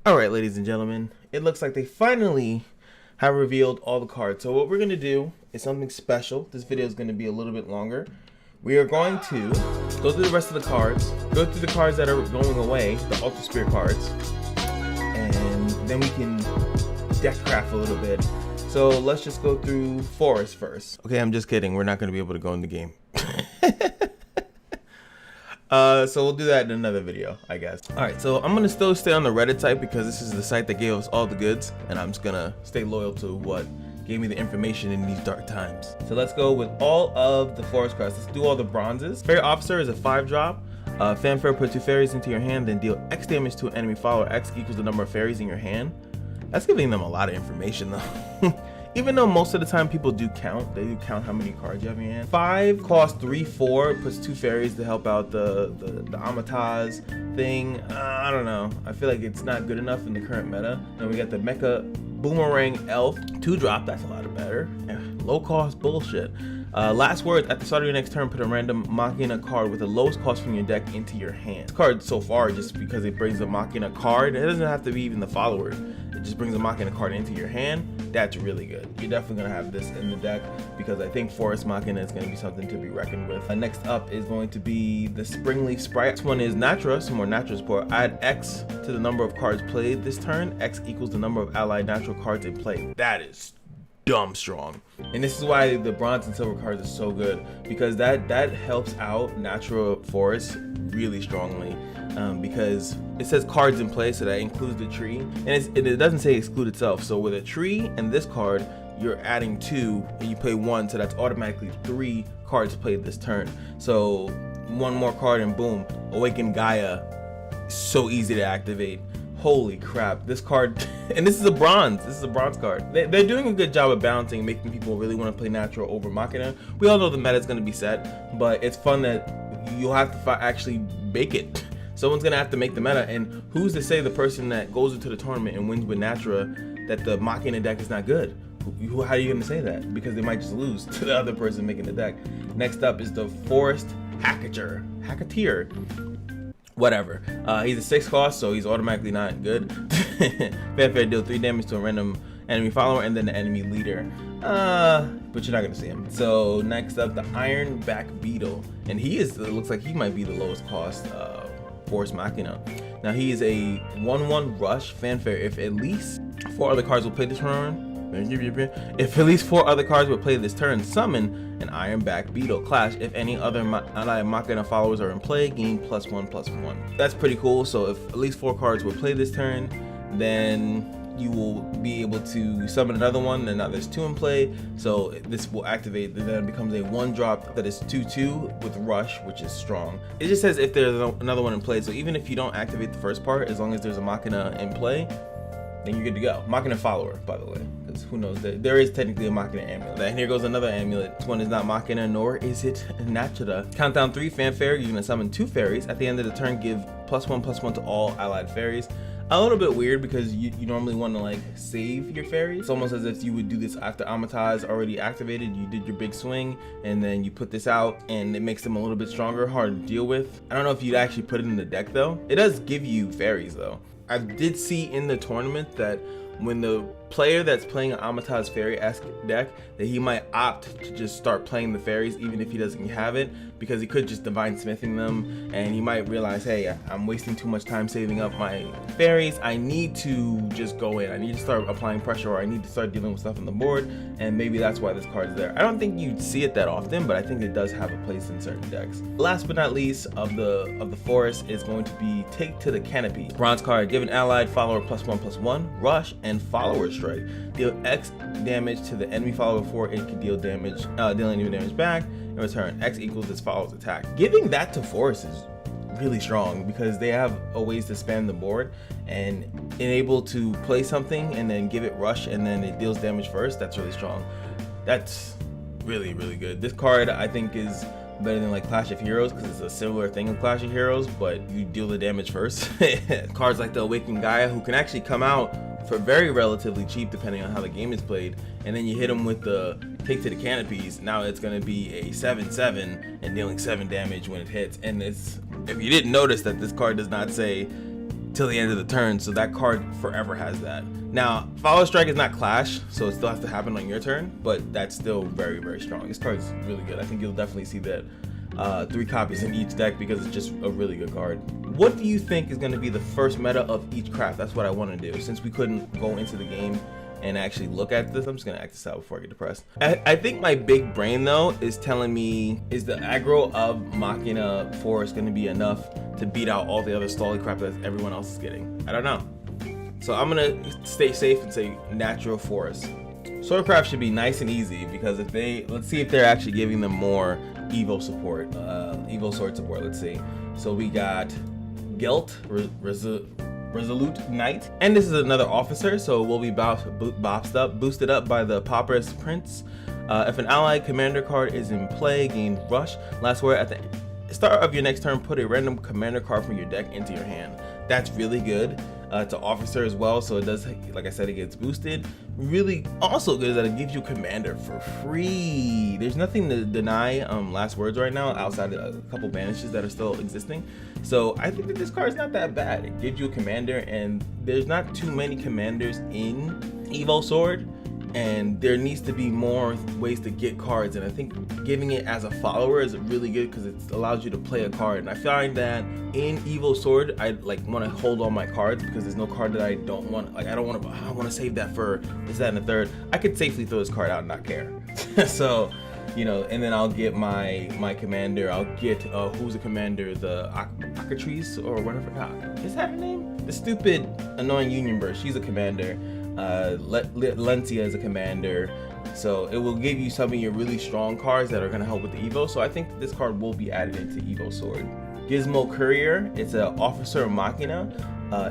Alright, ladies and gentlemen, it looks like they finally have revealed all the cards. So what we're going to do is something special. This video is going to be a little bit longer. We are going to go through the rest of the cards, go through the cards that are going away, the Ultra Spear cards, and then we can deck craft a little bit. So let's just go through Forest first. Okay, I'm just kidding. We're not going to be able to go in the game. So we'll do that in another video, I guess. Alright, so I'm gonna still stay on the Reddit site because this is the site that gave us all the goods, and I'm just gonna stay loyal to what gave me the information in these dark times. So let's go with all of the Forest Crest. Let's do all the bronzes. Fairy Officer is a 5-drop. Fanfare, put 2 fairies into your hand, then deal X damage to an enemy follower. X equals the number of fairies in your hand. That's giving them a lot of information though. Even though most of the time people do count, they do count how many cards you have in your hand. 5 costs 3/4, puts 2 fairies to help out the Amataz thing. I don't know. I feel like it's not good enough in the current meta. And we got the Mecha Boomerang Elf, 2-drop. That's a lot better. Low cost bullshit. Last words, at the start of your next turn, put a random Machina card with the lowest cost from your deck into your hand. This card so far, just because it brings a Machina card, it doesn't have to be even the follower. It just brings a Machina card into your hand. That's really good. You're definitely gonna have this in the deck because I think Forest Machina is gonna be something to be reckoned with. Next up is going to be the Springleaf Sprite. This one is Natura, some more Natura support. Add X to the number of cards played this turn. X equals the number of allied natural cards in play. That is dumb strong, and this is why the bronze and silver cards are so good, because that helps out natural forest really strongly, because it says cards in play, so that includes the tree, and it doesn't say exclude itself. So with a tree and this card, you're adding 2 and you play 1, so that's automatically 3 cards played this turn. So 1 more card and boom, Awaken Gaia, so easy to activate. Holy crap, this card, and this is a bronze card. They're doing a good job of balancing, making people really want to play natural over Machina. We all know the meta is going to be set, but it's fun that you'll have to actually make it. Someone's going to have to make the meta, and who's to say the person that goes into the tournament and wins with Natura that the Machina deck is not good? How are you going to say that? Because they might just lose to the other person making the deck. Next up is the Forest Hacketeer. Whatever. He's a 6 cost, so he's automatically not good. Fanfare, deal 3 damage to a random enemy follower and then the enemy leader. But you're not gonna see him. So next up, the Ironback Beetle, and it looks like he might be the lowest cost Forest Machina. Now he is a 1/1 rush. Fanfare, if at least 4 other cards will play this turn. If at least 4 other cards will play this turn, summon an Ironback Beetle. Clash, if any other Machina followers are in play, gain +1/+1. That's pretty cool. So if at least 4 cards will play this turn, then you will be able to summon another one, and now there's 2 in play. So this will activate, then it becomes a 1-drop that is 2/2 with rush, which is strong. It just says if there's another one in play. So even if you don't activate the first part, as long as there's a Machina in play, then you're good to go. Machina follower, by the way, because who knows, there is technically a Machina amulet. And here goes another amulet. This one is not Machina, nor is it Natura. Countdown 3, Fanfare, you're gonna summon 2 fairies. At the end of the turn, give +1/+1 to all allied fairies. A little bit weird because you normally want to like save your fairies. It's almost as if you would do this after Amataz already activated. You did your big swing and then you put this out, and it makes them a little bit stronger, hard to deal with. I don't know if you'd actually put it in the deck though. It does give you fairies though. I did see in the tournament that when the player that's playing an Amataz Fairy-esque deck, that he might opt to just start playing the fairies even if he doesn't have it, because he could just Divine Smithing them, and he might realize, hey, I'm wasting too much time saving up my fairies. I need to just go in. I need to start applying pressure, or I need to start dealing with stuff on the board, and maybe that's why this card is there. I don't think you'd see it that often, but I think it does have a place in certain decks. Last but not least of the forest is going to be Take to the Canopy. Bronze card, give an allied follower +1/+1, rush, and follower strike. Deal X damage to the enemy follower before it can deal damage, dealing any damage back. In return, X equals its follower's attack. Giving that to Forest is really strong because they have a ways to span the board, and enable to play something and then give it rush and then it deals damage first. That's really strong. That's really, really good. This card I think is better than like Clash of Heroes because it's a similar thing with Clash of Heroes, but you deal the damage first. Cards like the Awaken Gaia, who can actually come out for very relatively cheap depending on how the game is played, and then you hit them with the Take to the Canopies. Now it's going to be a 7/7 and dealing 7 damage when it hits. And it's, if you didn't notice that this card does not say till the end of the turn, so that card forever has that. Now, Follow Strike is not Clash, so it still has to happen on your turn, but that's still very, very strong. This card is really good. I think you'll definitely see that 3 copies in each deck because it's just a really good card. What do you think is going to be the first meta of each craft? That's what I want to do. Since we couldn't go into the game and actually look at this, I'm just going to act this out before I get depressed. I think my big brain though is telling me, is the aggro of Machina Forest going to be enough to beat out all the other stally crap that everyone else is getting? I don't know. So I'm going to stay safe and say Natural Forest. Shuttlecraft should be nice and easy because if they, let's see if they're actually giving them more Evo support, Evo sword support. Let's see. So we got Gelt, Resolute Knight, and this is another officer, so we'll be boosted up by the Pauperous Prince. If an allied commander card is in play, gain Rush. Last word, at the start of your next turn, put a random commander card from your deck into your hand. That's really good. It's an officer as well, so it does, like I said, it gets boosted. Really also good is that it gives you commander for free. There's nothing to deny last words right now outside of a couple banishes that are still existing. So I think that this card is not that bad. It gives you a commander, and there's not too many commanders in Evo Sword, and there needs to be more ways to get cards, and I think giving it as a follower is really good because it allows you to play a card. And I find that in Evo Sword, I like want to hold all my cards because there's no card that I don't want. Like I want to save that for this, that, and the third. I could safely throw this card out and not care. So, you know, and then I'll get my commander. I'll get who's the commander? The Akatrice or whatever. Is that her name? The stupid annoying Union Bird. She's a commander. Lencia is a commander, so it will give you some of your really strong cards that are going to help with the Evo. So I think this card will be added into Evo Sword. Gizmo Courier, it's an Officer Machina.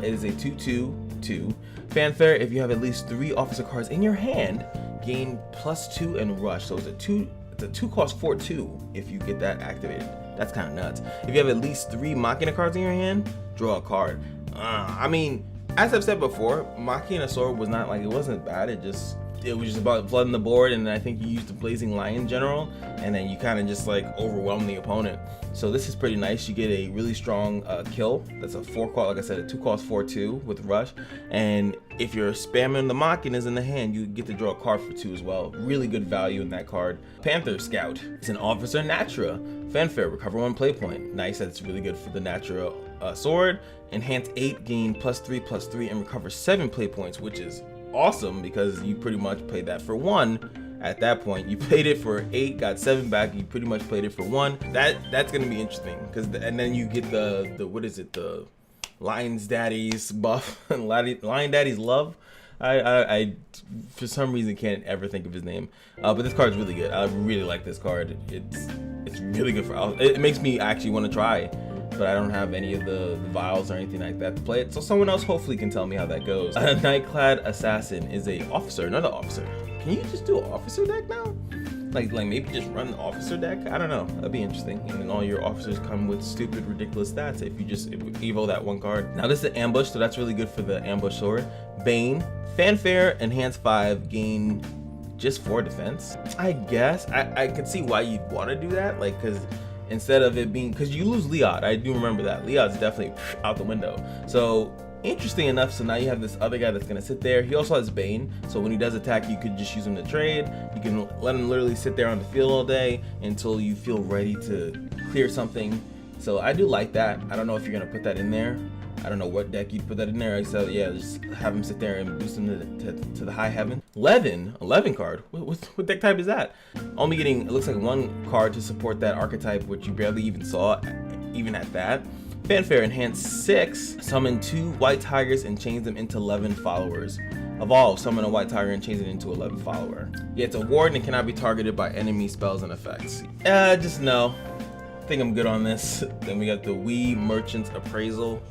It is a 2/2/2 fanfare. If you have at least 3 officer cards in your hand, gain +2 and Rush. So it's a 2 cost 4/2 if you get that activated. That's kind of nuts. If you have at least 3 Machina cards in your hand, draw a card. I mean, as I've said before, Machina Sword was not like, it wasn't bad. It was just about flooding the board, and I think you used the Blazing Lion General, and then you kind of just like overwhelm the opponent. So this is pretty nice. You get a really strong kill. That's a 4 cost, like I said, a 2 cost 4/2 with Rush. And if you're spamming the Machinas in the hand, you get to draw a card for 2 as well. Really good value in that card. Panther Scout. It's an Officer Natura. Fanfare, recover 1 play point. Nice, that's really good for the Natura sword. Enhance 8, gain +3/+3, and recover 7 play points, which is awesome because you pretty much played that for 1. At that point, you played it for 8, got 7 back. You pretty much played it for 1. That's gonna be interesting because and then you get the what is it, the Lion's Daddy's buff, Lion Daddy's love. I for some reason can't ever think of his name, but this card's really good. I really like this card. It's really good for. It makes me actually want to try. But I don't have any of the vials or anything like that to play it, so someone else hopefully can tell me how that goes. A Nightclad Assassin is a officer, another officer. Can you just do an officer deck now? Like maybe just run the officer deck? I don't know, that'd be interesting. And then all your officers come with stupid, ridiculous stats if you just evo that 1 card. Now this is an ambush, so that's really good for the ambush sword. Bane, fanfare, enhance 5, gain just 4 defense. I guess, I could see why you'd want to do that, like, cause instead of it being, because you lose Leod, I do remember that. Leod's definitely out the window. So interesting enough, so now you have this other guy that's gonna sit there. He also has Bane, so when he does attack, you could just use him to trade. You can let him literally sit there on the field all day until you feel ready to clear something. So I do like that. I don't know if you're gonna put that in there. I don't know what deck you'd put that in there. So yeah, just have him sit there and boost him to the high heaven. 11 card. What deck type is that? Only getting, it looks like 1 card to support that archetype, which you barely even saw, even at that. Fanfare, enhance 6, summon 2 white tigers and change them into 11 followers. Evolve, summon a white tiger and change it into 11 follower. Yeah, it's a ward and cannot be targeted by enemy spells and effects. Just no. I think I'm good on this. Then we got the Wee Merchant's Appraisal.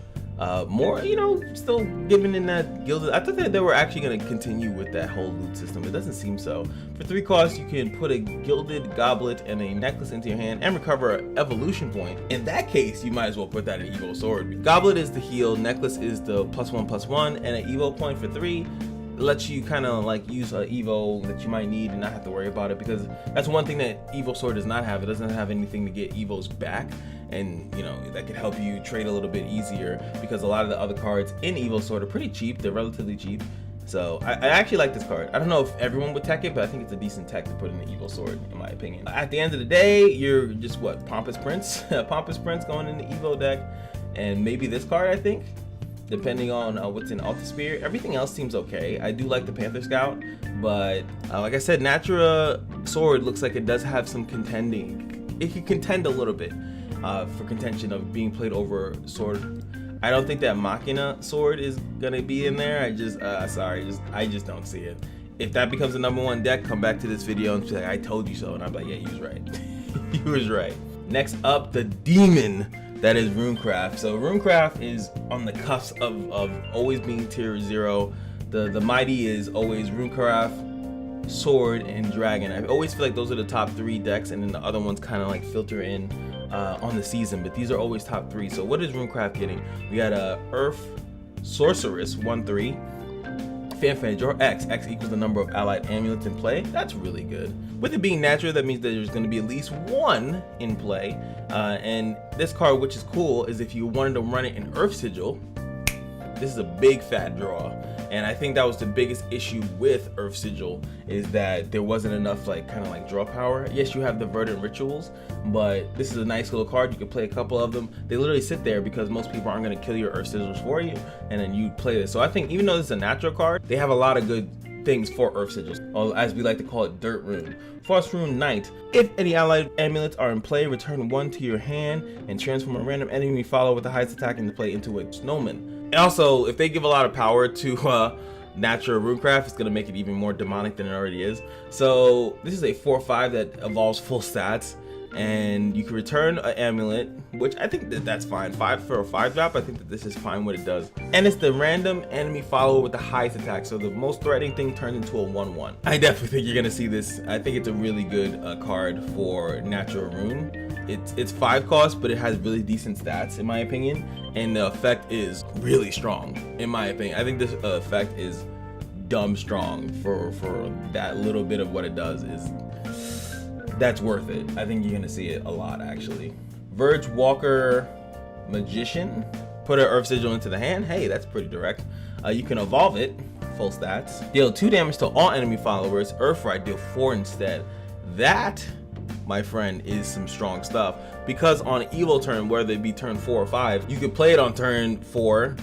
More, you know, still giving in that gilded. I thought that they were actually going to continue with that whole loot system. It doesn't seem so. For 3 costs, you can put a gilded goblet and a necklace into your hand and recover an evolution point. In that case, you might as well put that in Evo Sword. Goblet is the heal, necklace is the +1/+1, and an Evo point for 3. Lets you kind of like use an Evo that you might need and not have to worry about it, because that's one thing that Evo Sword does not have. It doesn't have anything to get Evos back. and you know, that could help you trade a little bit easier, because a lot of the other cards in Evo Sword are pretty cheap. They're relatively cheap. So I actually like this card. I don't know if everyone would tech it, but I think it's a decent tech to put in the Evo Sword, in my opinion. At the end of the day, you're just what, Pompous Prince? Pompous Prince going in the Evo deck, and maybe this card, I think, depending on what's in Alta Spear. Everything else seems okay. I do like the Panther Scout, but like I said, Natura Sword looks like it does have some contending. It could contend a little bit for contention of being played over Sword. I don't think that Machina Sword is gonna be in there. I just don't see it. If that becomes the #1 deck, come back to this video and be like, I told you so, and I'm like, yeah, you was right. You was right. Next up, the demon that is Runecraft. So Runecraft is on the cusp of always being tier 0. The mighty is always Runecraft, Sword, and Dragon. I always feel like those are the top 3 decks, and then the other ones kind of like filter in on the season, but these are always top 3. So what is Runecraft getting? We got a Earth Sorceress 1/3, Fanfare, draw X. X equals the number of allied amulets in play. That's really good. With it being natural, that means that there's going to be at least 1 in play. And this card, which is cool, is if you wanted to run it in Earth Sigil, this is a big fat draw. And I think that was the biggest issue with Earth Sigil, is that there wasn't enough like kind of like draw power. Yes, you have the Verdant Rituals, but this is a nice little card. You can play a couple of them. They literally sit there because most people aren't going to kill your Earth Sigils for you, and then you play this. So I think even though this is a natural card, they have a lot of good things for Earth Sigils, or as we like to call it, Dirt Rune. Frost Rune Knight. If any allied amulets are in play, return 1 to your hand and transform a random enemy follower with the highest attack into play into a snowman. And also, if they give a lot of power to Natural Runecraft, it's going to make it even more demonic than it already is. So this is a 4/5 that evolves full stats, and you can return an amulet, which I think that's fine. 5 for a 5-drop, I think that this is fine what it does. And it's the random enemy follower with the highest attack, so the most threatening thing turned into a 1/1. I definitely think you're going to see this. I think it's a really good card for Natural Rune. It's 5 cost, but it has really decent stats in my opinion, and the effect is really strong in my opinion. I think this effect is dumb strong for that little bit of what it does. That's worth it. I think you're gonna see it a lot actually. Verge Walker Magician. Put an Earth Sigil into the hand. Hey, that's pretty direct. You can evolve it, full stats. Deal 2 damage to all enemy followers. Earthright, deal 4 instead. That, my friend, is some strong stuff, because on Evo turn, whether it be turn 4 or 5, you could play it on turn 4,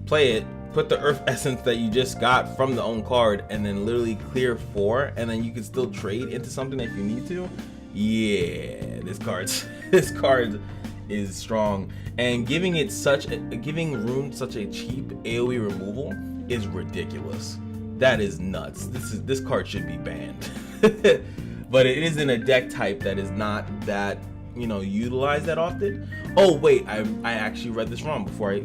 play it, put the Earth Essence that you just got from the own card, and then literally clear 4, and then you can still trade into something if you need to. Yeah, this card is strong, and giving Rune such a cheap AoE removal is ridiculous. That is nuts. This card should be banned. But it is in a deck type that is not that, you know, utilized that often. Oh wait, I actually read this wrong before.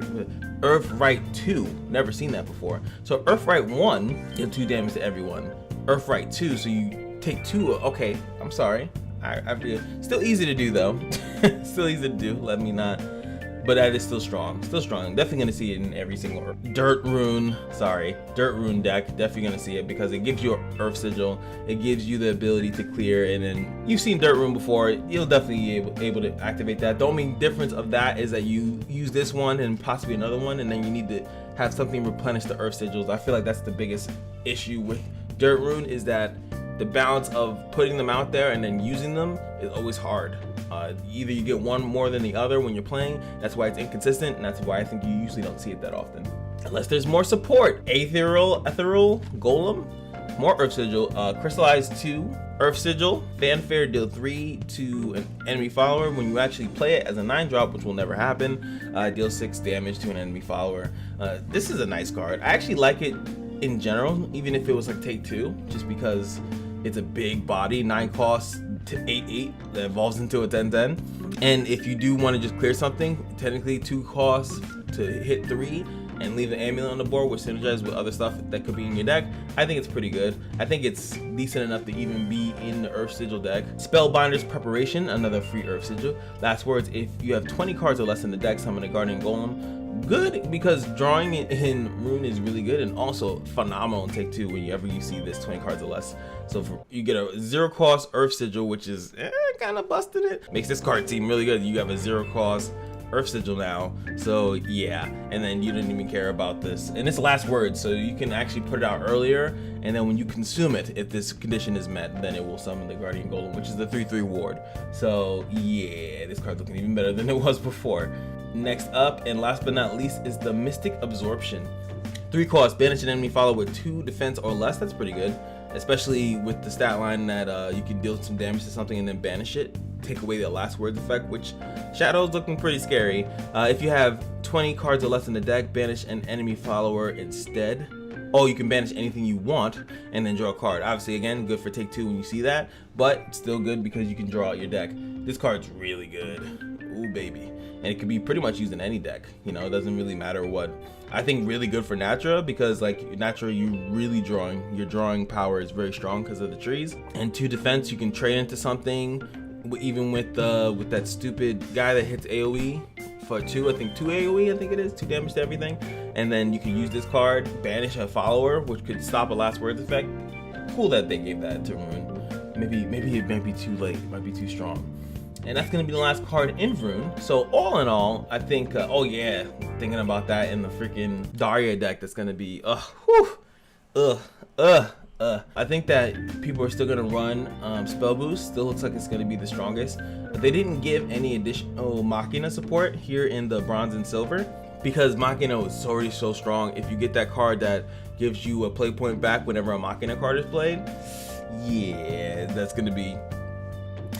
Earthright 2, never seen that before. So Earthright 1, deal 2 damage to everyone. Earthright 2, so you take 2. Okay, I'm sorry. I feel still easy to do though. Still easy to do. Let me not. But that is still strong. Still strong. I'm definitely gonna see it in every single Dirt Rune deck. Definitely gonna see it because it gives you an Earth Sigil. It gives you the ability to clear, and then you've seen Dirt Rune before. You'll definitely be able to activate that. The only difference of that is that you use this one and possibly another one, and then you need to have something replenish the Earth Sigils. I feel like that's the biggest issue with Dirt Rune, is that the balance of putting them out there and then using them is always hard. Either you get one more than the other when you're playing. That's why it's inconsistent, and that's why I think you usually don't see it that often. Unless there's more support. Ethereal Golem, more Earth Sigil, Crystallize 2, Earth Sigil, Fanfare, deal 3 to an enemy follower. When you actually play it as a 9-drop, which will never happen, deal 6 damage to an enemy follower. This is a nice card. I actually like it in general, even if it was like take 2, just because it's a big body, 9 costs to 8/8 that evolves into a 10/10. And if you do want to just clear something, technically 2 costs to hit 3 and leave the amulet on the board, which synergizes with other stuff that could be in your deck. I think it's pretty good. I think it's decent enough to even be in the Earth Sigil deck. Spellbinder's Preparation, another free Earth Sigil. Last words, if you have 20 cards or less in the deck, summon a Guardian Golem. good because drawing it in Rune is really good, and also phenomenal in Take 2 whenever you see this 20 cards or less. So you get a 0 cost Earth Sigil, which is kind of busted it. Makes this card seem really good. You have a 0 cost Earth Sigil now, so yeah, and then you didn't even care about this, and it's last word, so you can actually put it out earlier, and then when you consume it, if this condition is met, then it will summon the Guardian Golem, which is the 3/3 ward. So yeah, this card's looking even better than it was before. Next up, and last but not least, is the Mystic Absorption. 3 cost, banish an enemy follower with 2 defense or less. That's pretty good, especially with the stat line that you can deal some damage to something and then banish it, take away the last words effect, which Shadow's looking pretty scary. If you have 20 cards or less in the deck, banish an enemy follower instead. Oh, you can banish anything you want and then draw a card. Obviously, again, good for Take 2 when you see that, but still good because you can draw out your deck. This card's really good. Ooh, baby. And it can be pretty much used in any deck. You know, it doesn't really matter what. I think really good for Natra because like Natra, your drawing power is very strong because of the trees. And 2 defense, you can trade into something. Even with that stupid guy that hits AoE for 2, I think 2 AoE, I think it is 2 damage to everything, and then you can use this card, banish a follower, which could stop a last words effect. Cool that they gave that to Rune. Maybe it might be too late, it might be too strong. And that's gonna be the last card in Rune. So all in all, I think, oh yeah, thinking about that in the freaking Daria deck, that's gonna be, I think that people are still gonna run Spell Boost. Still looks like it's gonna be the strongest. But they didn't give any additional Machina support here in the Bronze and Silver because Machina is already so strong. If you get that card that gives you a play point back whenever a Machina card is played, yeah, that's gonna be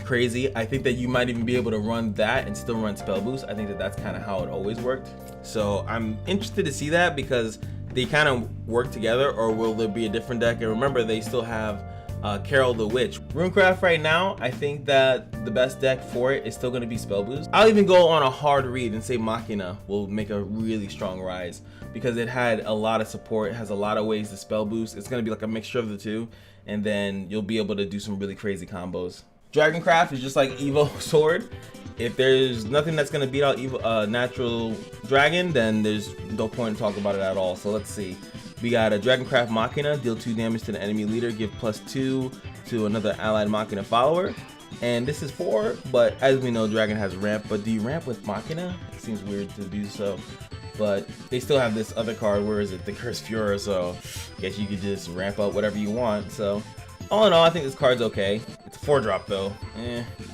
crazy. I think that you might even be able to run that and still run Spell Boost. I think that that's kind of how it always worked. So I'm interested to see that because they kind of work together, or will there be a different deck? And remember, they still have Carol the Witch. Runecraft right now, I think that the best deck for it is still going to be Spell Boost. I'll even go on a hard read and say Machina will make a really strong rise because it had a lot of support, it has a lot of ways to Spell Boost. It's going to be like a mixture of the two, and then you'll be able to do some really crazy combos. Dragoncraft is just like Evo Sword. If there's nothing that's gonna beat out Evo, Natural Dragon, then there's no point in talking about it at all. So let's see. We got a Dragoncraft Machina, deal 2 damage to the enemy leader, give +2 to another allied Machina follower. And this is 4, but as we know, Dragon has ramp. But do you ramp with Machina? It seems weird to do so. But they still have this other card, where is it? The Cursed Fuhrer, so I guess you could just ramp up whatever you want. So all in all, I think this card's okay. It's a 4-drop though.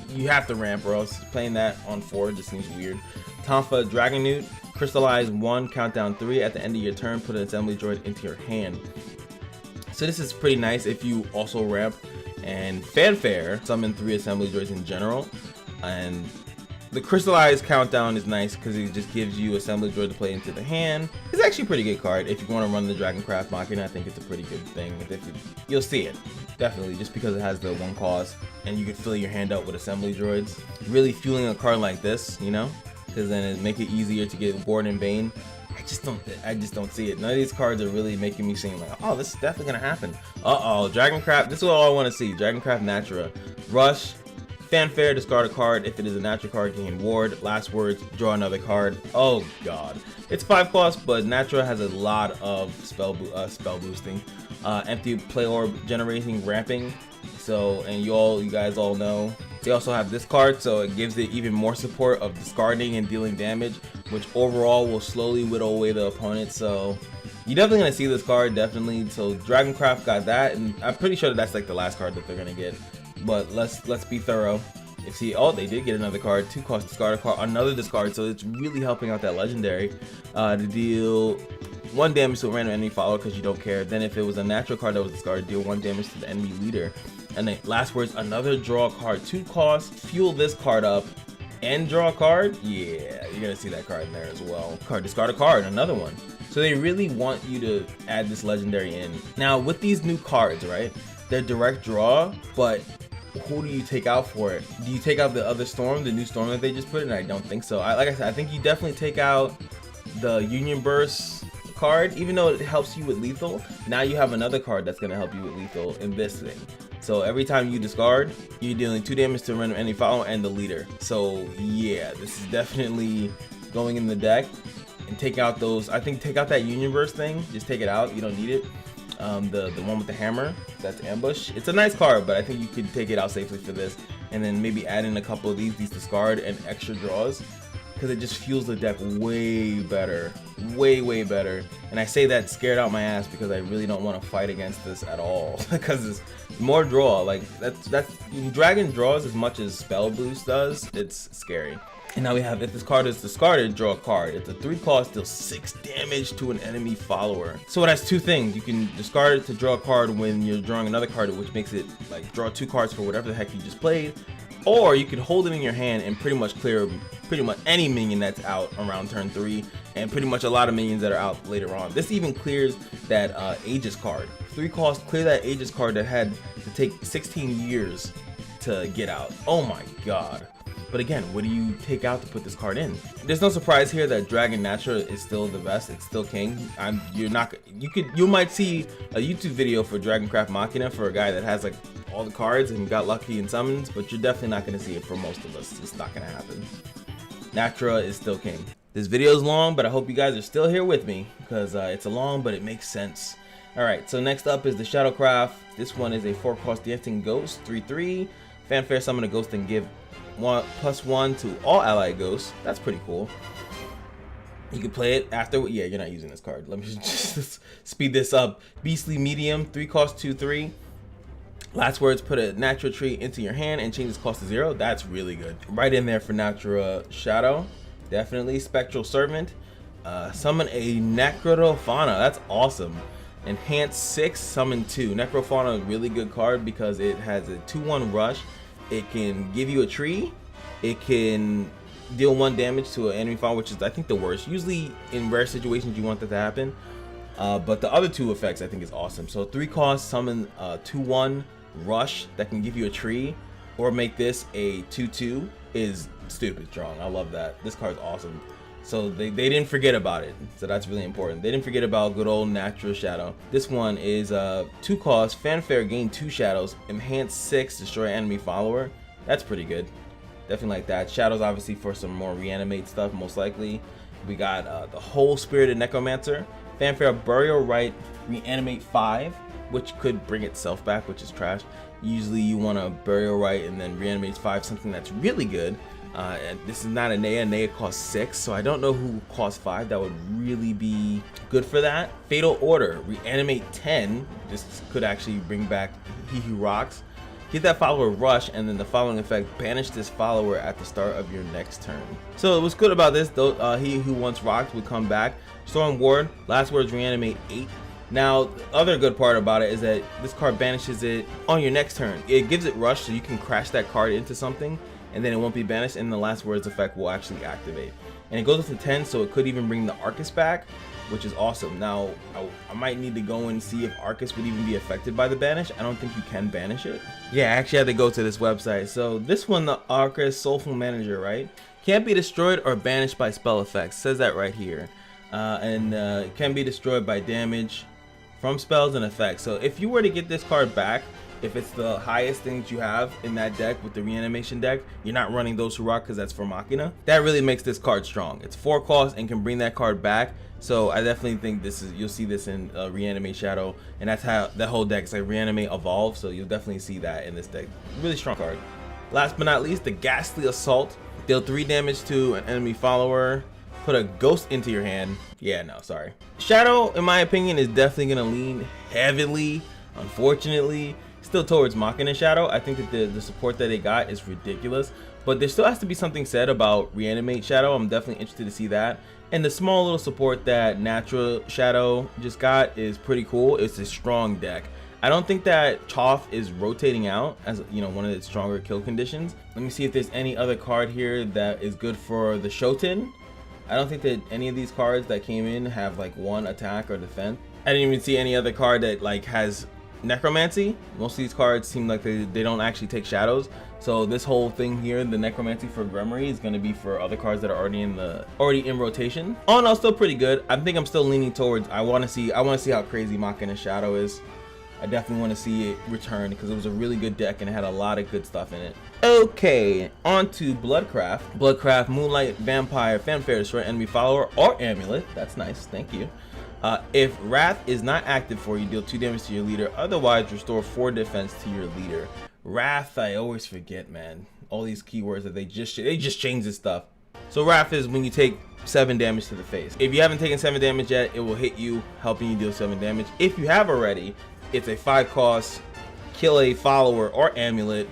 You have to ramp, or else playing that on 4 just seems weird. Tonfa Dragon Newt, crystallize 1, countdown 3. At the end of your turn, put an assembly droid into your hand. So this is pretty nice if you also ramp. And Fanfare, summon 3 assembly droids in general. And the crystallized countdown is nice because it just gives you assembly droid to play into the hand. It's actually a pretty good card. If you want to run the Dragoncraft Machina, I think it's a pretty good thing. You'll see it, definitely, just because it has the 1 cost and you can fill your hand up with assembly droids. Really fueling a card like this, you know, because then it make it easier to get bored in Bane. I just don't see it. None of these cards are really making me seem like, oh, this is definitely gonna happen. Dragoncraft. This is all I want to see. Dragoncraft Natura. Rush. Fanfare, discard a card. If it is a natural card, gain ward. Last words, draw another card. Oh god. It's 5 cost, but Natura has a lot of spell boosting. Empty play orb generating, ramping. So, and you guys all know. They also have this card, so it gives it even more support of discarding and dealing damage, which overall will slowly whittle away the opponent. So you're definitely gonna see this card, definitely. So Dragoncraft got that, and I'm pretty sure that's like the last card that they're gonna get. But let's be thorough. They did get another card. 2 cost, discard a card, another discard. So it's really helping out that legendary to deal 1 damage to a random enemy follower because you don't care. Then if it was a natural card that was discarded, deal 1 damage to the enemy leader. And then last words, another draw card. 2 cost, fuel this card up and draw a card. Yeah, you're gonna see that card in there as well. Discard a card, another one. So they really want you to add this legendary in. Now with these new cards, right? They're direct draw, but who do you take out for it? Do you take out the other storm, the new storm that they just put in? I don't think so. Like I said, I think you definitely take out the Union Burst card, even though it helps you with lethal. Now you have another card that's gonna help you with lethal in this thing. So every time you discard, you're dealing 2 damage to random enemy follower and the leader. So yeah, this is definitely going in the deck. and take out those. I think take out that Universe thing. Just take it out. You don't need it. The one with the hammer, that's ambush. It's a nice card, but I think you could take it out safely for this, and then maybe add in a couple of these discard and extra draws, because it just fuels the deck way better, way better. And I say that scared out my ass because I really don't want to fight against this at all, because it's more draw. Like that's Dragon draws as much as Spell Boost does. It's scary. And now we have, if this card is discarded, draw a card. It's a 3 cost, deals 6 damage to an enemy follower. So it has 2 things. You can discard it to draw a card when you're drawing another card, which makes it like draw 2 cards for whatever the heck you just played. Or you can hold it in your hand and pretty much clear pretty much any minion that's out around turn 3, and pretty much a lot of minions that are out later on. This even clears that Aegis card. 3 cost, clear that Aegis card that had to take 16 years to get out. Oh my god. But again, what do you take out to put this card in? There's no surprise here that Dragon Natura is still the best. It's still king. You might see a YouTube video for Dragoncraft Machina for a guy that has like all the cards and got lucky in summons, but you're definitely not going to see it for most of us. It's not going to happen. Natura is still king. This video is long, but I hope you guys are still here with me, because it's a long, but it makes sense. Alright, so next up is the Shuttlecraft. This one is a 4 cost dancing ghost, 3/3. Fanfare summon a ghost and give +1 to all allied ghosts. That's pretty cool. You can play it after. Yeah, you're not using this card. Let me just speed this up. Beastly Medium, 3 cost, 2/3. Last words, put a Natura tree into your hand and change its cost to 0. That's really good. Right in there for Natura Shadow. Definitely. Spectral Servant. Summon a Necrofauna. That's awesome. Enhance 6, summon 2. Necrofauna is a really good card because it has a 2/1 rush. It can give you a tree. It can deal 1 damage to an enemy follower, which is I think the worst. Usually in rare situations you want that to happen. But the other 2 effects I think is awesome. So 3 cost, summon 2/1 rush that can give you a tree, or make this a 2/2 is stupid strong. I love that. This card's awesome. So they didn't forget about it. So that's really important. They didn't forget about good old Natural Shadow. This one is 2 cost, Fanfare, gain 2 shadows, enhance 6, destroy enemy follower. That's pretty good. Definitely like that. Shadows obviously for some more reanimate stuff most likely. We got the whole Spirited Necromancer. Fanfare, Burial Rite, reanimate 5, which could bring itself back, which is trash. Usually you want to Burial Rite and then reanimate 5, something that's really good. And this is not a Nea. Nea costs 6, so I don't know who costs 5 that would really be good for that. Fatal Order, reanimate 10. This could actually bring back He Who Rocks. Give that follower rush, and then the following effect, banish this follower at the start of your next turn. So what's good about this, though, He Who Once Rocked would come back. Storm Ward, last words, reanimate 8. Now, the other good part about it is that this card banishes it on your next turn. It gives it rush, so you can crash that card into something, and then it won't be banished, and the last words effect will actually activate. And it goes up to 10, so it could even bring the Arcus back, which is awesome. Now, I might need to go and see if Arcus would even be affected by the banish. I don't think you can banish it. Yeah, I actually had to go to this website. So this one, the Arcus Soulful Manager, right? Can't be destroyed or banished by spell effects. Says that right here. It can be destroyed by damage from spells and effects. So if you were to get this card back, if it's the highest things you have in that deck with the reanimation deck, you're not running those who rock because that's for Machina. That really makes this card strong. It's 4 cost and can bring that card back. So I definitely think this is, you'll see this in Reanimate Shadow, and that's how that whole deck is like Reanimate Evolve. So you'll definitely see that in this deck. Really strong card. Last but not least, the Ghastly Assault. Deal 3 damage to an enemy follower. Put a ghost into your hand. Yeah, no, sorry. Shadow, in my opinion, is definitely gonna lean heavily, unfortunately, still towards Machina Shadow. I think that the support that it got is ridiculous, but there still has to be something said about Reanimate Shadow. I'm definitely interested to see that. And the small little support that Natural Shadow just got is pretty cool. It's a strong deck. I don't think that Choff is rotating out as, you know, one of its stronger kill conditions. Let me see if there's any other card here that is good for the Shoten. I don't think that any of these cards that came in have like 1 attack or defense. I didn't even see any other card that like has Necromancy. Most of these cards seem like they don't actually take shadows. So this whole thing here, the Necromancy for Grimoire, is going to be for other cards that are already in rotation. All in all, still pretty good. I think I'm still leaning towards I want to see how crazy Machina Shadow is. I definitely want to see it return because it was a really good deck and it had a lot of good stuff in it. Okay, on to Bloodcraft. Bloodcraft, Moonlight, Vampire, Fanfare, Destroy Enemy Follower, or Amulet. That's nice, thank you. If Wrath is not active for you, deal 2 damage to your leader. Otherwise, restore 4 defense to your leader. Wrath, I always forget, man. All these keywords that they just change this stuff. So Wrath is when you take 7 damage to the face. If you haven't taken 7 damage yet, it will hit you, helping you deal 7 damage. If you have already, it's a 5 cost, kill a follower or amulet,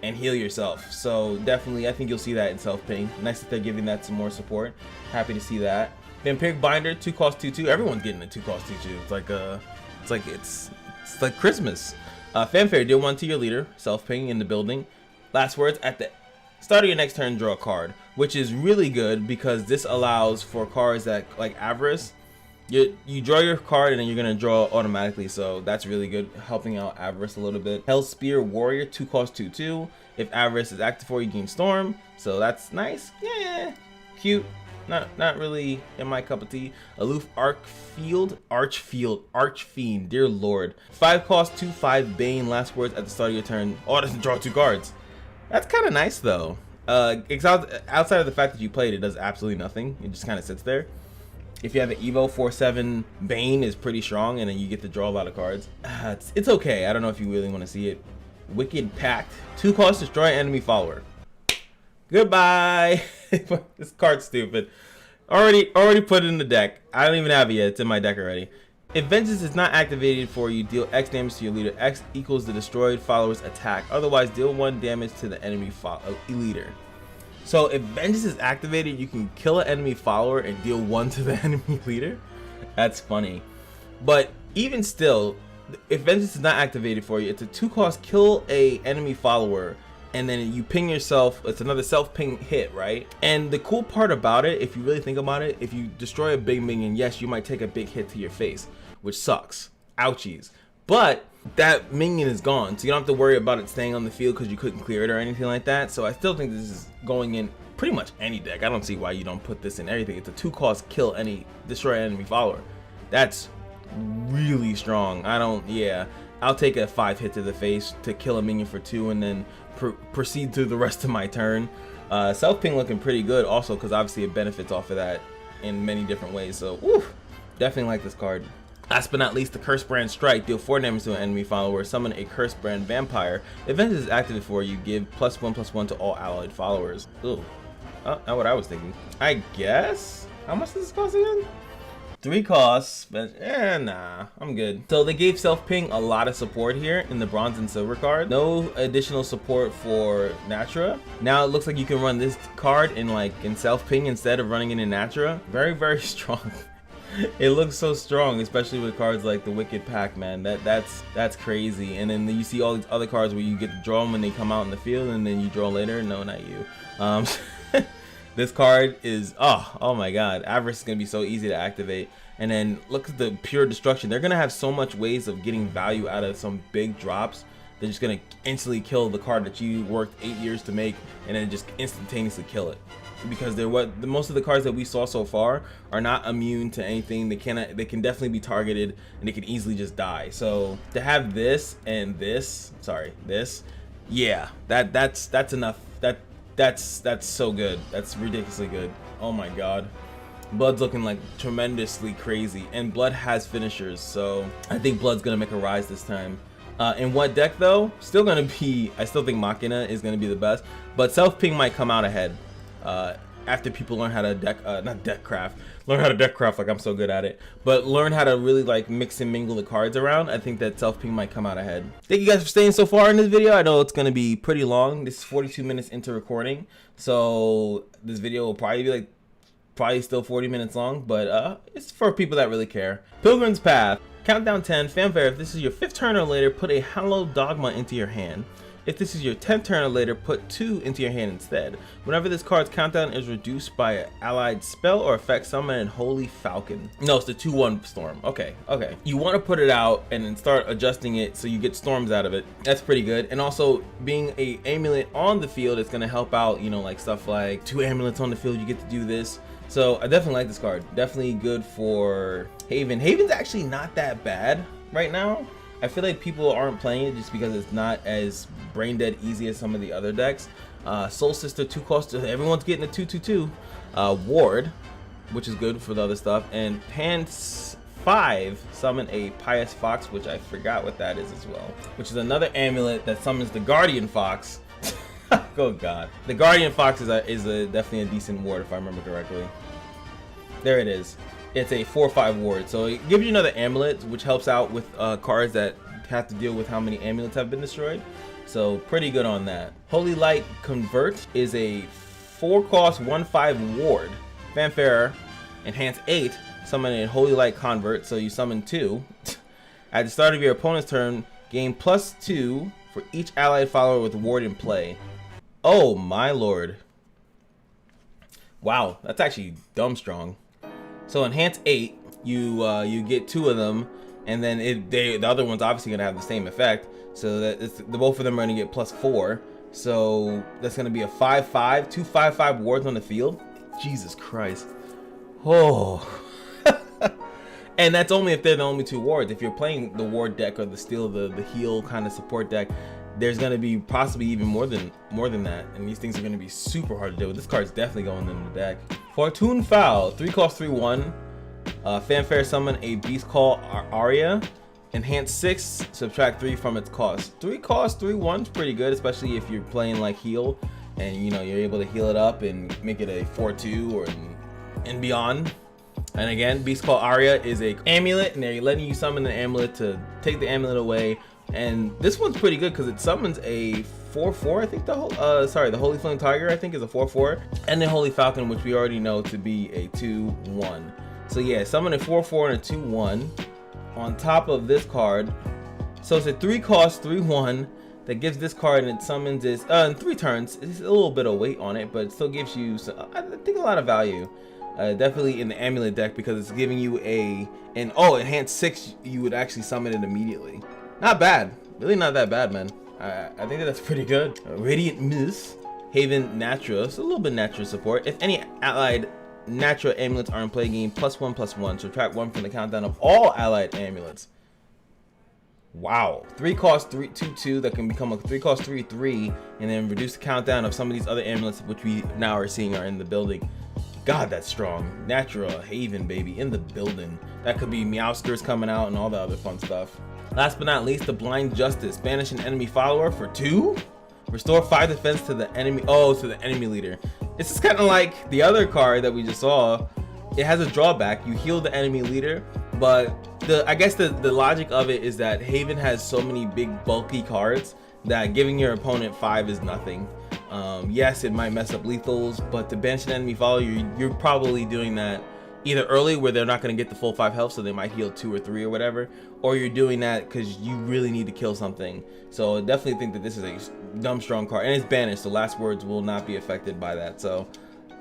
and heal yourself. So definitely, I think you'll see that in self-ping. Nice that they're giving that some more support. Happy to see that. Vampiric Binder, 2 cost 2/2. Everyone's getting a 2 cost 2/2. It's like Christmas. Fanfare, deal 1 to your leader. Self-ping in the building. Last words, at the start of your next turn, draw a card, which is really good because this allows for cards that, like Avarice, you draw your card and then you're gonna draw automatically, so that's really good, helping out Avarice a little bit. Hell Spear Warrior, 2 cost 2/2. If Avarice is active for you, gain Storm, so that's nice. Yeah, cute. Not really in my cup of tea. Aloof Archfiend, dear lord. 5 cost 2/5 Bane. Last words at the start of your turn. Oh, it doesn't draw 2 cards. That's kind of nice though. Outside of the fact that you played, it does absolutely nothing. It just kind of sits there. If you have an Evo, 4/7 Bane is pretty strong, and then you get to draw a lot of cards. It's okay. I don't know if you really want to see it. Wicked Pact, 2 cost, destroy enemy follower. Goodbye. This card's stupid. Already put it in the deck. I don't even have it yet. It's in my deck already. If Vengeance is not activated for you, deal X damage to your leader. X equals the destroyed follower's attack. Otherwise, deal 1 damage to the enemy leader. So if Vengeance is activated, you can kill an enemy follower and deal 1 to the enemy leader. That's funny. But even still, if Vengeance is not activated for you, it's a 2 cost, kill a enemy follower, and then you ping yourself. It's another self-ping hit, right? And the cool part about it, if you really think about it, if you destroy a big minion, yes, you might take a big hit to your face, which sucks. Ouchies. But that minion is gone, so you don't have to worry about it staying on the field because you couldn't clear it or anything like that. So I still think this is going in pretty much any deck. I don't see why you don't put this in everything. It's a 2 cost, kill destroy enemy follower. That's really strong. I'll take a 5 hit to the face to kill a minion for 2 and then proceed through the rest of my turn. Self-ping looking pretty good also because obviously it benefits off of that in many different ways. So definitely like this card. Last but not least, the Curse Brand Strike. Deal 4 damage to an enemy follower. Summon a Curse Brand Vampire. If Vengeance is active for you, give +1/+1 to all allied followers. Ooh, not what I was thinking. I guess. How much does this cost again? 3 costs, but nah, I'm good. So they gave self-ping a lot of support here in the bronze and silver card. No additional support for Natura. Now it looks like you can run this card in self-ping instead of running it in Natura. Very, very strong. It looks so strong, especially with cards like the Wicked Pact, man. That's crazy. And then you see all these other cards where you get to draw them when they come out in the field, and then you draw later. No, not you. This card is oh my god. Avarice is gonna be so easy to activate. And then look at the pure destruction. They're gonna have so much ways of getting value out of some big drops. They're just gonna instantly kill the card that you worked 8 years to make, and then just instantaneously kill it. Because most of the cards that we saw so far are not immune to anything. They can definitely be targeted, and they can easily just die. So to have this and this, yeah, that's enough. That's so good. That's ridiculously good. Oh my god. Blood's looking like tremendously crazy, and Blood has finishers, so I think Blood's gonna make a rise this time. In what deck though? I still think Machina is gonna be the best, but self-ping might come out ahead after people learn how to learn how to deck craft like I'm so good at it, but learn how to really like mix and mingle the cards around. I think that self-ping might come out ahead. Thank you guys for staying so far in this video. I know it's gonna be pretty long. This is 42 minutes into recording, so this video will probably still 40 minutes long, but it's for people that really care. Pilgrim's Path. Countdown 10. Fanfare. If this is your 5th turn or later, put a Hallowed Dogma into your hand. If this is your 10th turn or later, put 2 into your hand instead. Whenever this card's countdown is reduced by an allied spell or effect, summon an Holy Falcon. No, it's the 2/1 storm. Okay. You want to put it out and then start adjusting it so you get storms out of it. That's pretty good. And also, being a amulet on the field is going to help out, like stuff like 2 amulets on the field, you get to do this. So I definitely like this card. Definitely good for Haven. Haven's actually not that bad right now. I feel like people aren't playing it just because it's not as brain dead easy as some of the other decks. Soul Sister 2 cost, everyone's getting a 2/2/2 ward, which is good for the other stuff. And Pants 5 summon a Pious Fox, which I forgot what that is as well, which is another amulet that summons the Guardian Fox. Oh god, the Guardian Fox is definitely a decent ward if I remember correctly. There it is. It's a 4/5 ward, so it gives you another amulet, which helps out with cards that have to deal with how many amulets have been destroyed. So pretty good on that. Holy Light Convert is a 4-cost 1/5 ward. Fanfare, enhance 8, summon a Holy Light Convert, so you summon 2. At the start of your opponent's turn, gain +2 for each allied follower with ward in play. Oh my lord. Wow, that's actually dumb strong. So enhance 8, you get 2 of them, and then the other one's obviously gonna have the same effect. So that both of them are gonna get +4. So that's gonna be a 5/5, 2 5/5 wards on the field. Jesus Christ. Oh. And that's only if they're the only 2 wards. If you're playing the ward deck or the heal kind of support deck, there's gonna be possibly even more than that, and these things are gonna be super hard to deal with. This card's definitely going in the deck. Fortune Foul, 3-cost 3/1. Fanfare, summon a Beast Call Aria. Enhance 6, subtract 3 from its cost. 3-cost 3/1 is pretty good, especially if you're playing like heal, and you know you're able to heal it up and make it a 4/2 or and beyond. And again, Beast Call Aria is a amulet, and they're letting you summon the amulet to take the amulet away. And this one's pretty good because it summons a 4/4. I think the Holy Flame Tiger I think is a 4/4, and the Holy Falcon, which we already know to be a 2/1. So yeah, summon a 4/4 and a 2/1 on top of this card. So it's a 3-cost 3/1 that gives this card, and it summons this in 3 turns. It's a little bit of weight on it, but it still gives you I think a lot of value. Definitely in the amulet deck because it's giving you enhance 6. You would actually summon it immediately. Not bad, really not that bad, man. I think that's pretty good. Radiant Mist, Haven Natura, so a little bit Natura support. If any allied Natura amulets are in play, gain +1/+1. Subtract 1 from the countdown of all allied amulets. Wow, 3-cost 3/2/2 that can become a 3-cost 3/3, and then reduce the countdown of some of these other amulets, which we now are seeing are in the building. God, that's strong. Natura Haven, baby, in the building. That could be Meowskers coming out and all the other fun stuff. Last but not least, the Blind Justice. Banish an enemy follower for 2. Restore 5 defense to the enemy. Oh, to the enemy leader. This is kind of like the other card that we just saw. It has a drawback. You heal the enemy leader, but I guess the logic of it is that Haven has so many big bulky cards that giving your opponent 5 is nothing. Yes, it might mess up lethals, but to banish an enemy follower, you're probably doing that either early where they're not going to get the full 5 health, so they might heal 2 or 3 or whatever, or you're doing that because you really need to kill something. So I definitely think that this is a dumb strong card, and it's banished, so last words will not be affected by that. So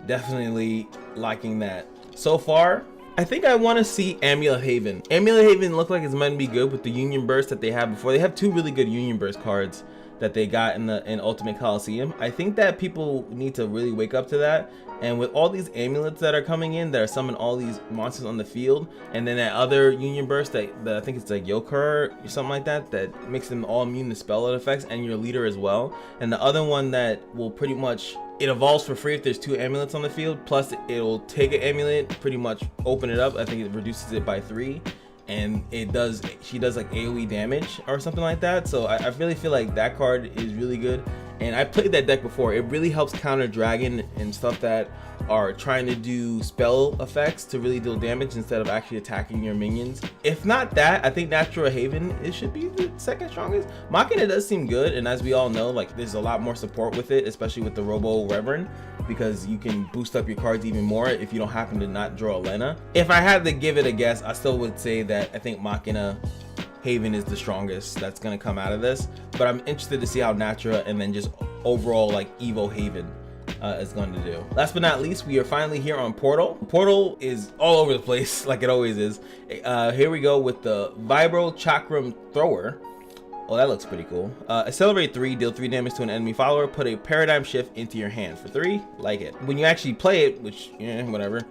definitely liking that. So far, I think I want to see Amulet Haven. Amulet Haven look like it's meant to be good with the Union Burst that they have before. They have 2 really good Union Burst cards that they got in Ultimate Coliseum. I think that people need to really wake up to that. And with all these amulets that are coming in that are summoning all these monsters on the field, and then that other Union Burst that I think it's like Yoker or something like that, that makes them all immune to spell effects and your leader as well. And the other one that will pretty much, it evolves for free if there's 2 amulets on the field, plus it'll take an amulet, pretty much open it up. I think it reduces it by 3. And she does like AoE damage or something like that. So I really feel like that card is really good. And I played that deck before. It really helps counter dragon and stuff that are trying to do spell effects to really deal damage instead of actually attacking your minions. If not that, I think Natural Haven, it should be the second strongest. Machina does seem good, and as we all know, like there's a lot more support with it, especially with the Robo Reverend, because you can boost up your cards even more if you don't happen to not draw a Lena. If I had to give it a guess, I still would say that I think Machina Haven is the strongest that's going to come out of this, but I'm interested to see how Natura and then just overall like Evo Haven is going to do. Last but not least, we are finally here on Portal. Portal is all over the place like it always is. Here we go with the Vibro Chakram Thrower. Oh, that looks pretty cool. Accelerate 3, deal 3 damage to an enemy follower, put a paradigm shift into your hand for 3, like it. When you actually play it, which, yeah, whatever,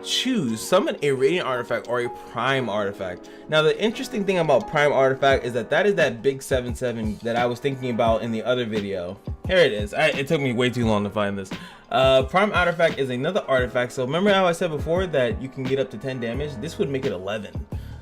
choose summon a radiant artifact or a prime artifact. Now the interesting thing about prime artifact is that is that big 7/7 that I was thinking about in the other video. Here it is. It took me way too long to find this. Prime artifact is another artifact. So remember how I said before that you can get up to 10 damage? This would make it 11.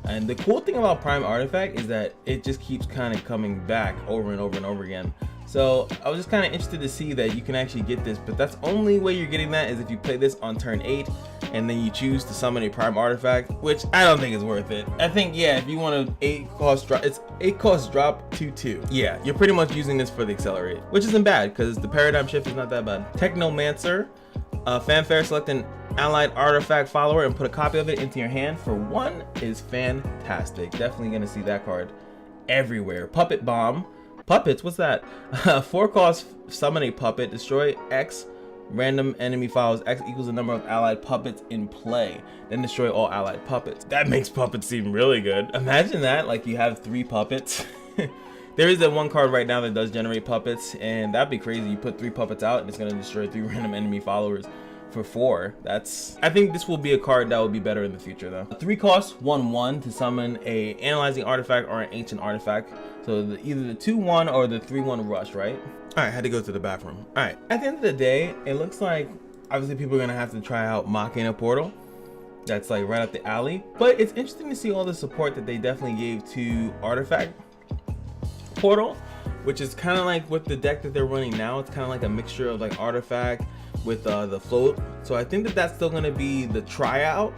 And the cool thing about prime artifact is that it just keeps kind of coming back over and over and over again. So I was just kind of interested to see that you can actually get this, but that's only way you're getting that is if you play this on turn 8 and then you choose to summon a prime artifact, which I don't think is worth it. I think, yeah, if you want to 8 cost drop, it's 8 cost drop 2/2. Yeah, you're pretty much using this for the accelerate, which isn't bad because the paradigm shift is not that bad. Technomancer, fanfare, select an allied artifact follower and put a copy of it into your hand for 1 is fantastic. Definitely gonna see that card everywhere. Puppet bomb. Puppets, what's that? 4 cost, summon a puppet, destroy X random enemy files. X equals the number of allied puppets in play, then destroy all allied puppets. That makes puppets seem really good. Imagine that, like you have 3 puppets. There is that one card right now that does generate puppets, and that'd be crazy. You put 3 puppets out and it's gonna destroy 3 random enemy followers for 4. I think this will be a card that will be better in the future though. 3 costs, 1/1 to summon a analyzing artifact or an ancient artifact. So either the 2/1 or the 3/1 rush, right? All right, had to go to the bathroom. All right, at the end of the day, it looks like obviously people are gonna have to try out Machina Portal. That's like right up the alley. But it's interesting to see all the support that they definitely gave to Artifact Portal, which is kind of like with the deck that they're running now. It's kind of like a mixture of like Artifact with the float. So I think that that's still going to be the tryout,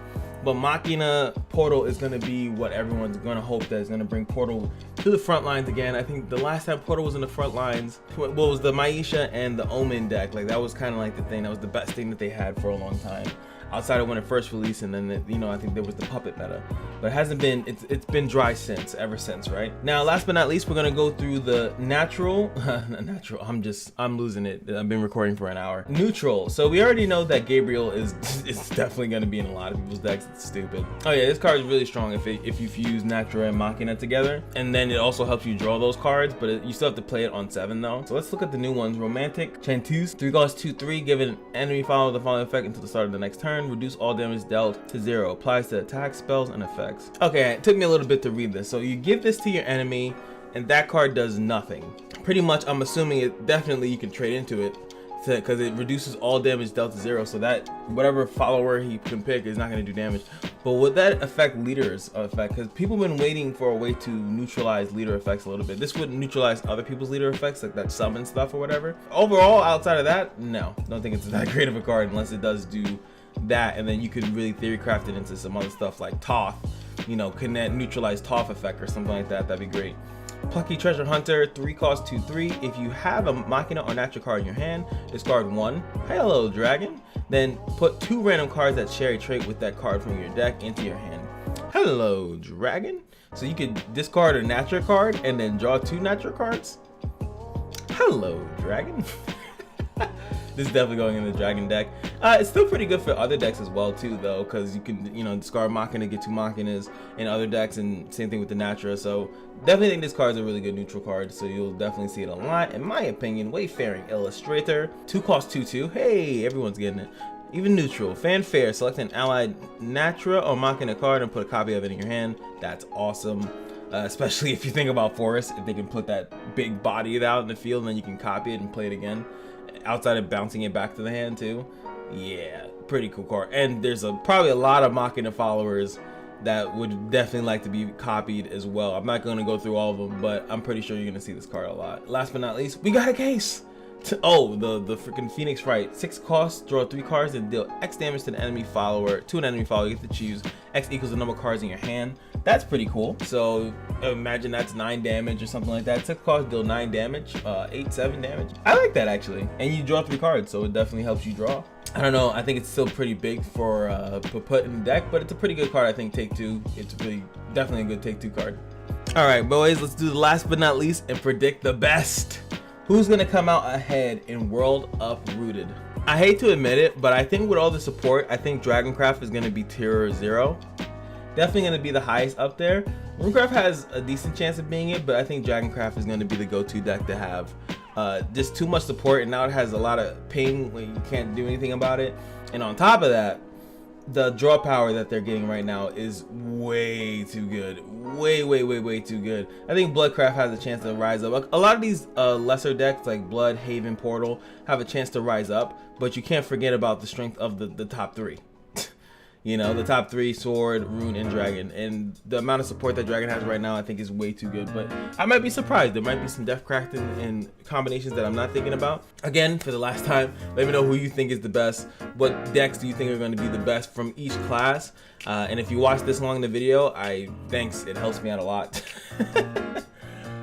but Machina Portal is going to be what everyone's going to hope that is going to bring Portal to the front lines again. I think the last time Portal was in the front lines, what was the Maisha and the Omen deck, like that was kind of like the thing that was the best thing that they had for a long time, outside of when it first released. And then you know, I think there was the puppet meta, but it hasn't been, it's been dry ever since, right? Now last but not least, we're gonna go through the natural I'm losing it. I've been recording for an hour. Neutral. So we already know that Gabriel is definitely gonna be in a lot of people's decks. It's stupid. Oh yeah, this card is really strong if you fuse Natural and Machina together, and then it also helps you draw those cards, but you still have to play it on 7 though. So let's look at the new ones. Romantic Chanteuse, 3 cost 2/3, give an enemy follow the following effect until the start of the next turn. Reduce all damage dealt to 0. Applies to attacks, spells, and effects. Okay, it took me a little bit to read this. So you give this to your enemy, and that card does nothing. Pretty much, I'm assuming it definitely you can trade into it, because it reduces all damage dealt to 0. So that whatever follower he can pick is not going to do damage. But would that affect leaders effect? Because people have been waiting for a way to neutralize leader effects a little bit. This would neutralize other people's leader effects, like that summon stuff or whatever. Overall, outside of that, no, don't think it's that great of a card unless it does do that, and then you could really theory craft it into some other stuff like Toth. You know, can that neutralize Toth effect or something like that? That'd be great. Plucky Treasure Hunter, 3 cost 2/3. If you have a Machina or natural card in your hand, discard 1. Hello, Dragon. Then put 2 random cards that share a trait with that card from your deck into your hand. Hello, Dragon. So you could discard a natural card and then draw 2 natural cards. Hello, Dragon. This is definitely going in the Dragon deck. It's still pretty good for other decks as well too though, because you can, you know, discard Machina, get 2 Machinas in other decks, and same thing with the Natura. So definitely think this card is a really good neutral card, so you'll definitely see it a lot in my opinion. Wayfaring Illustrator, 2 cost 2/2. Hey, everyone's getting it. Even neutral. Fanfare, select an allied Natura or Machina card and put a copy of it in your hand. That's awesome. Especially if you think about Forest, if they can put that big body out in the field and then you can copy it and play it again, outside of bouncing it back to the hand too. Yeah, pretty cool card. And there's probably a lot of Machina followers that would definitely like to be copied as well. I'm not going to go through all of them, but I'm pretty sure you're going to see this card a lot. Last but not least, we got a case. Oh, the freaking Phoenix Fright. 6 costs, draw 3 cards and deal X damage to an enemy follower. To an enemy follower, you get to choose. X equals the number of cards in your hand. That's pretty cool. So imagine that's 9 damage or something like that. 6 costs, deal 9 damage, 7 damage. I like that actually. And you draw 3 cards, so it definitely helps you draw. I don't know, I think it's still pretty big for put in the deck, but it's a pretty good card. I think take 2. It's definitely a good take 2 card. All right, boys, let's do the last but not least and predict the best. Who's gonna come out ahead in World Uprooted? I hate to admit it, but I think with all the support, I think Dragoncraft is gonna be tier 0. Definitely gonna be the highest up there. Runecraft has a decent chance of being it, but I think Dragoncraft is gonna be the go-to deck to have. Just too much support, and now it has a lot of ping when you can't do anything about it. And on top of that, the draw power that they're getting right now is way too good. Way too good. I think Bloodcraft has a chance to rise up. A lot of these lesser decks like Blood, Haven, Portal have a chance to rise up, but you can't forget about the strength of the top three. You know, the top three, Sword, Rune, and Dragon. And the amount of support that Dragon has right now, I think is way too good. But I might be surprised. There might be some Deathcraft and combinations that I'm not thinking about. Again, for the last time, let me know who you think is the best. What decks do you think are going to be the best from each class? And if you watch this long in the video, thanks. It helps me out a lot.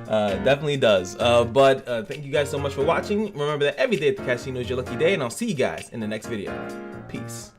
Definitely does. But thank you guys so much for watching. Remember that every day at the Kashino is your lucky day, and I'll see you guys in the next video. Peace.